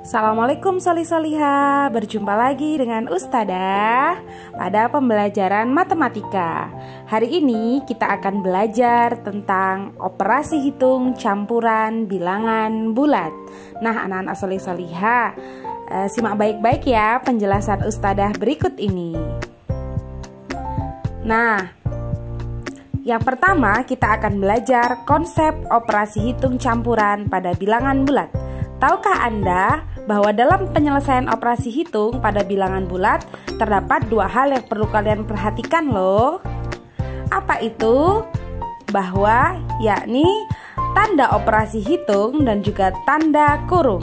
Assalamualaikum Solih-Soliha, berjumpa lagi dengan Ustadzah pada pembelajaran matematika. Hari ini kita akan belajar tentang operasi hitung campuran bilangan bulat. Nah anak-anak Solih-Soliha, simak baik-baik ya penjelasan Ustadzah berikut ini. Nah, yang pertama kita akan belajar konsep operasi hitung campuran pada bilangan bulat. Tahukah Anda bahwa dalam penyelesaian operasi hitung pada bilangan bulat terdapat dua hal yang perlu kalian perhatikan loh. Apa itu? Bahwa yakni tanda operasi hitung dan juga tanda kurung.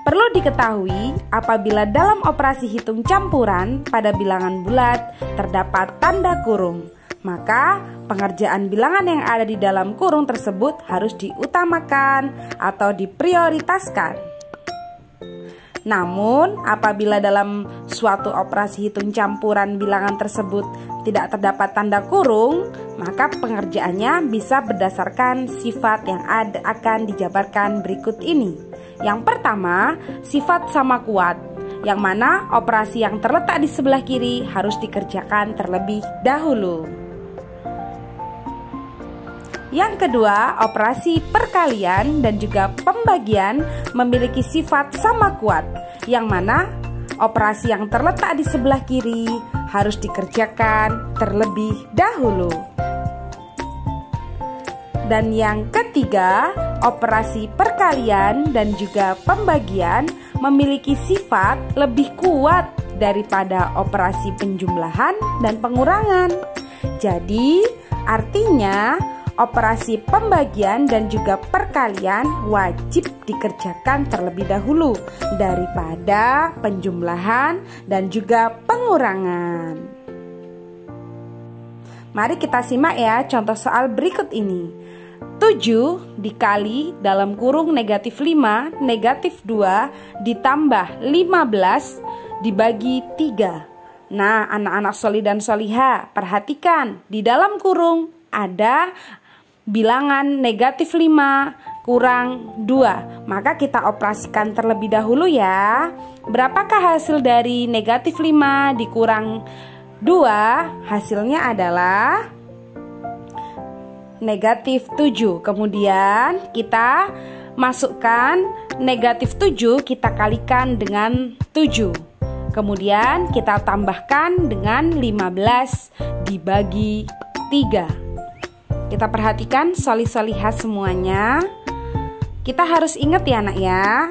Perlu diketahui apabila dalam operasi hitung campuran pada bilangan bulat terdapat tanda kurung, maka pengerjaan bilangan yang ada di dalam kurung tersebut harus diutamakan atau diprioritaskan. Namun, apabila dalam suatu operasi hitung campuran bilangan tersebut tidak terdapat tanda kurung, maka pengerjaannya bisa berdasarkan sifat yang akan dijabarkan berikut ini. Yang pertama, sifat sama kuat, yang mana operasi yang terletak di sebelah kiri harus dikerjakan terlebih dahulu. Yang kedua, operasi perkalian dan juga pembagian memiliki sifat sama kuat, yang mana operasi yang terletak di sebelah kiri harus dikerjakan terlebih dahulu. Dan yang ketiga, operasi perkalian dan juga pembagian memiliki sifat lebih kuat daripada operasi penjumlahan dan pengurangan. Jadi, artinya operasi pembagian dan juga perkalian wajib dikerjakan terlebih dahulu daripada penjumlahan dan juga pengurangan. Mari kita simak ya contoh soal berikut ini. 7 dikali dalam kurung negatif 5 negatif 2 ditambah 15 dibagi 3. Nah anak-anak solih dan soliha, perhatikan di dalam kurung ada bilangan negatif 5 kurang 2. Maka kita operasikan terlebih dahulu ya. Berapakah hasil dari negatif 5 dikurang 2? Hasilnya adalah negatif 7. Kemudian kita masukkan negatif 7, kita kalikan dengan 7. Kemudian kita tambahkan dengan 15 dibagi 3. Kita perhatikan solih-solihah semuanya. Kita harus ingat ya anak ya,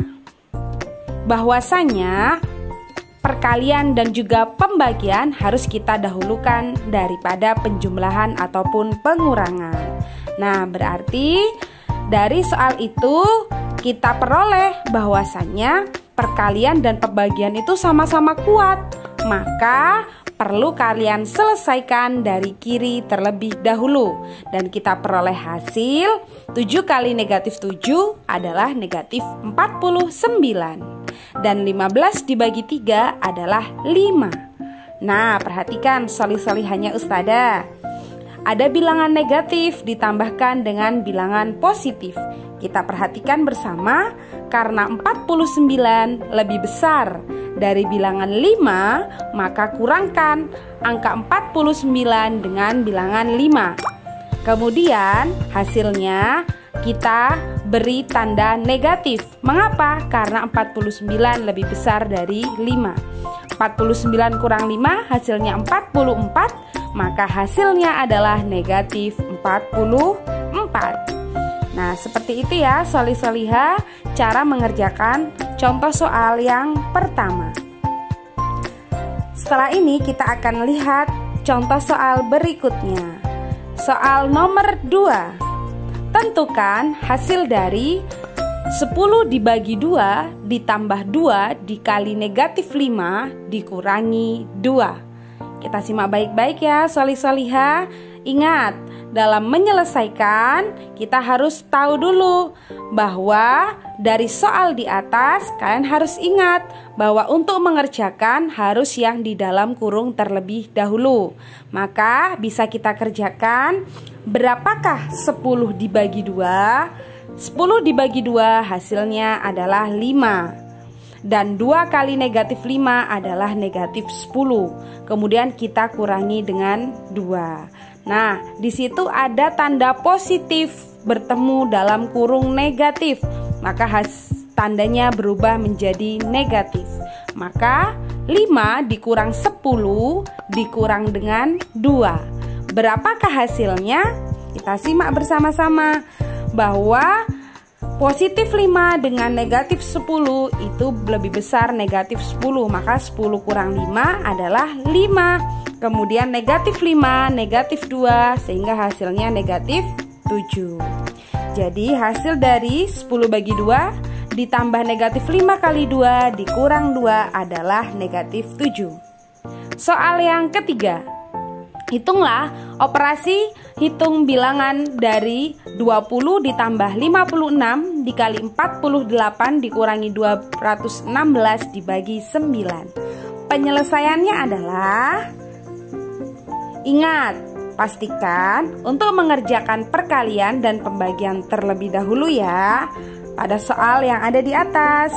bahwasanya perkalian dan juga pembagian harus kita dahulukan daripada penjumlahan ataupun pengurangan. Nah berarti dari soal itu kita peroleh bahwasanya perkalian dan pembagian itu sama-sama kuat. Maka perlu kalian selesaikan dari kiri terlebih dahulu. Dan kita peroleh hasil 7 kali negatif 7 adalah negatif 49. Dan 15 dibagi 3 adalah 5. Nah perhatikan solih-solihanya Ustadzah. Ada bilangan negatif ditambahkan dengan bilangan positif. Kita perhatikan bersama karena 49 lebih besar dari bilangan 5, maka kurangkan angka 49 dengan bilangan 5. Kemudian hasilnya kita beri tanda negatif. Mengapa? Karena 49 lebih besar dari 5. 49 kurang 5 hasilnya 44. Maka hasilnya adalah negatif 44. Nah seperti itu ya solih-soliha cara mengerjakan contoh soal yang pertama. Setelah ini kita akan lihat contoh soal berikutnya. Soal nomor 2. Tentukan hasil dari 10 dibagi 2 ditambah 2 dikali negatif 5 dikurangi 2. Kita simak baik-baik ya solih-soliha. Ingat, dalam menyelesaikan kita harus tahu dulu bahwa dari soal di atas kalian harus ingat bahwa untuk mengerjakan harus yang di dalam kurung terlebih dahulu. Maka bisa kita kerjakan berapakah 10 dibagi 2? 10 dibagi 2 hasilnya adalah 5. Dan 2 kali negatif 5 adalah negatif 10. Kemudian kita kurangi dengan 2. Nah, di situ ada tanda positif bertemu dalam kurung negatif. Maka tandanya berubah menjadi negatif. Maka 5 dikurang 10 dikurang dengan 2. Berapakah hasilnya? Kita simak bersama-sama bahwa positif 5 dengan negatif 10 itu lebih besar negatif 10. Maka 10 kurang 5 adalah 5. Kemudian negatif 5, negatif 2, sehingga hasilnya negatif 7. Jadi hasil dari 10 bagi 2 ditambah negatif 5 kali 2 dikurang 2 adalah negatif 7. Soal yang ketiga. Hitunglah operasi hitung bilangan dari 20 ditambah 56 dikali 48 dikurangi 216 dibagi 9. Penyelesaiannya adalah, ingat, pastikan untuk mengerjakan perkalian dan pembagian terlebih dahulu ya pada soal yang ada di atas.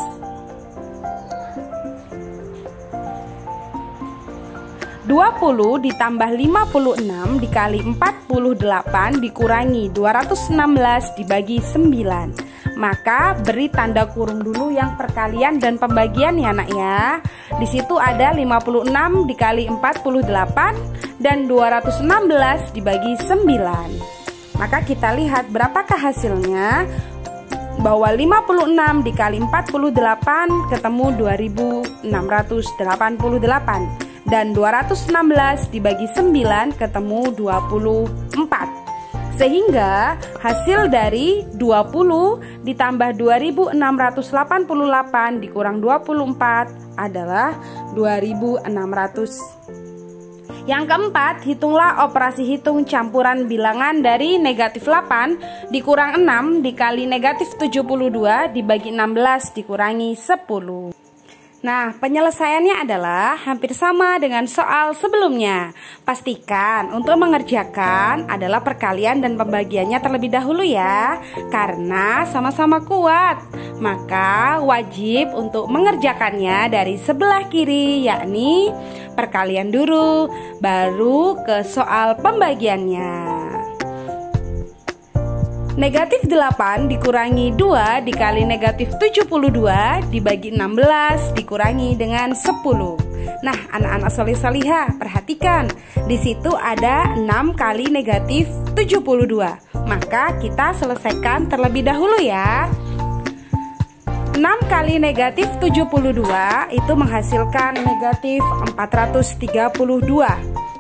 20 ditambah 56 dikali 48 dikurangi 216 dibagi 9. Maka beri tanda kurung dulu yang perkalian dan pembagian ya nak ya. Di situ ada 56 dikali 48 dan 216 dibagi 9. Maka kita lihat berapakah hasilnya. Bahwa 56 dikali 48 ketemu 2688. Dan 216 dibagi 9 ketemu 24. Sehingga hasil dari 20 ditambah 2688 dikurang 24 adalah 2600. Yang keempat, hitunglah operasi hitung campuran bilangan dari negatif 8 dikurang 6 dikali negatif 72 dibagi 16 dikurangi 10. Nah, penyelesaiannya adalah hampir sama dengan soal sebelumnya. Pastikan untuk mengerjakan adalah perkalian dan pembagiannya terlebih dahulu ya, karena sama-sama kuat. Maka wajib untuk mengerjakannya dari sebelah kiri, yakni perkalian dulu, baru ke soal pembagiannya. Negatif 8 dikurangi 2 dikali negatif 72 dibagi 16 dikurangi dengan 10. Nah, anak-anak soleh-solihah, perhatikan. Di situ ada 6 kali negatif 72. Maka kita selesaikan terlebih dahulu ya. 6 kali negatif 72 itu menghasilkan negatif 432.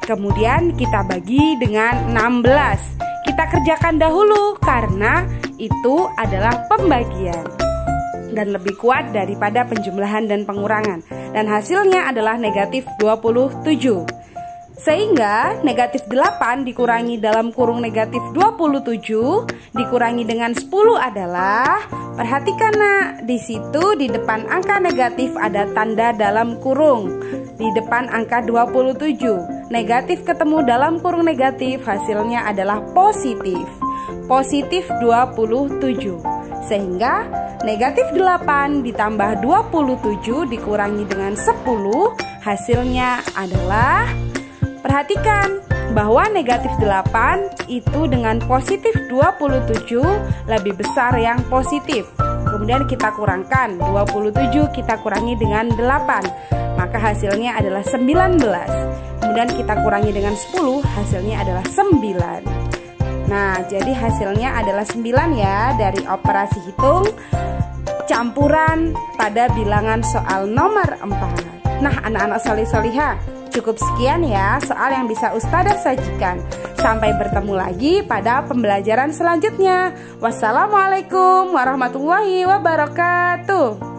Kemudian kita bagi dengan 16. Kita kerjakan dahulu karena itu adalah pembagian dan lebih kuat daripada penjumlahan dan pengurangan. Dan hasilnya adalah negatif 27. Sehingga negatif 8 dikurangi dalam kurung negatif 27 dikurangi dengan 10 adalah, perhatikan nak, di situ di depan angka negatif ada tanda dalam kurung. Di depan angka 27, negatif ketemu dalam kurung negatif, hasilnya adalah positif. Positif 27. Sehingga negatif 8 ditambah 27 dikurangi dengan 10, hasilnya adalah, perhatikan bahwa negatif 8 itu dengan positif 27 lebih besar yang positif. Kemudian kita kurangkan 27 kita kurangi dengan 8, maka hasilnya adalah 19. Kemudian kita kurangi dengan 10, hasilnya adalah 9. Nah, jadi hasilnya adalah 9 ya dari operasi hitung campuran pada bilangan soal nomor 4. Nah, anak-anak soleh-solihah, cukup sekian ya soal yang bisa Ustadzah sajikan. Sampai bertemu lagi pada pembelajaran selanjutnya. Wassalamualaikum warahmatullahi wabarakatuh.